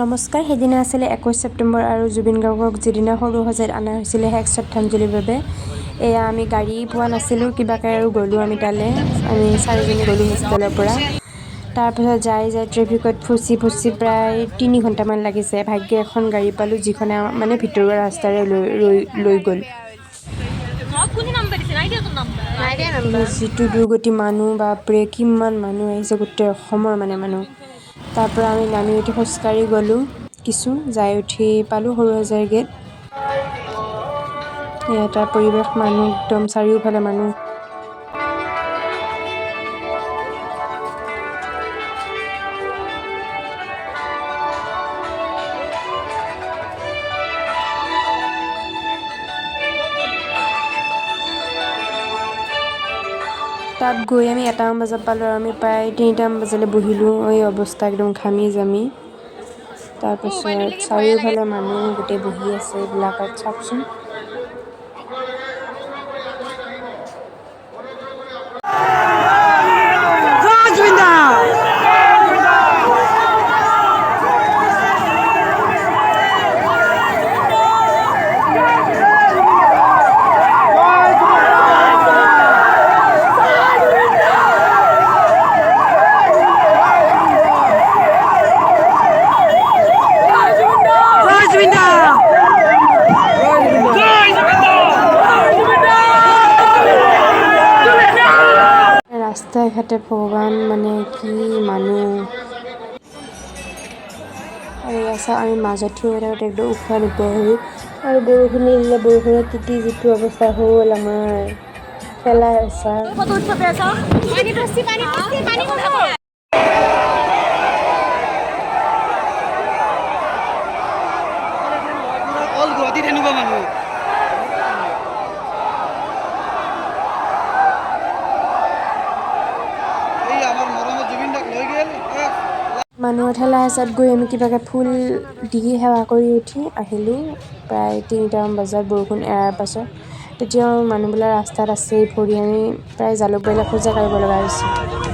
নমস্কাৰ। সেইদিনা আছিলে 21 ছেপ্টেম্বৰ আৰু জুবিন গাৰ্গক যিদিনা সৰু সজাইত অনা হৈছিলে শেষ শ্ৰদ্ধাঞ্জলিৰ বাবে। এয়া আমি গাড়ী পোৱা নাছিলোঁ, কিবাকৈ আৰু গ'লোঁ আমি তালৈ। আমি 4জনী গ'লোঁ হোষ্টেলৰ পৰা। তাৰপিছত যাই ট্ৰেফিকত ফচি প্ৰায় 3 ঘণ্টামান লাগিছে। ভাগ্যে এখন গাড়ী পালোঁ, যিখনে মানে ভিতৰুৱা ৰাস্তাৰে লৈ গ'ল। যিটো দুৰ্গতি মানুহ, বাপৰে কিমান মানুহ আহিছে, গোটেই অসমৰ মানুহ। তাৰ পৰা আমি নামি উঠি খোজকাঢ়ি গ'লোঁ কিছু, যাই উঠি পালোঁ সৰুসজাইৰ গেট। এটা পৰিৱেশ, মানুহ একদম চাৰিওফালে মানুহ। তাত গৈ আমি 1টামান বজাত পালোঁ আৰু আমি প্ৰায় 3টামান বজালৈ বহিলোঁ। এই অৱস্থা একদম ঘামি জামি। তাৰপিছত চাৰিওফালে মানুহ গোটেই বহি আছে, এইবিলাকত চাওকচোন। ৰাস্তাই ঘাটে ভগৱান, কি মানুহ। আৰু আমি মাজত থিয় হৈ থাকোঁতে একদম উশাহ নোপোৱা হৈ, আৰু বৰষুণ দিলে বৰষুণত তিতি যিটো অৱস্থা হ'ল আমাৰ, ঠেলা হেঁচা। মানুহৰ ঠেলা হেঁচাত গৈ আমি কিবাকৈ ফুল দি সেৱা কৰি উঠি আহিলোঁ প্ৰায় 3টামান বজাত, বৰষুণ এৰাৰ পাছত। তেতিয়াও মানুহবিলাক ৰাস্তাত আছেই ভৰি, আমি প্ৰায় জালুকবাৰীলৈ খোজে কাঢ়িব লগা হৈছিল।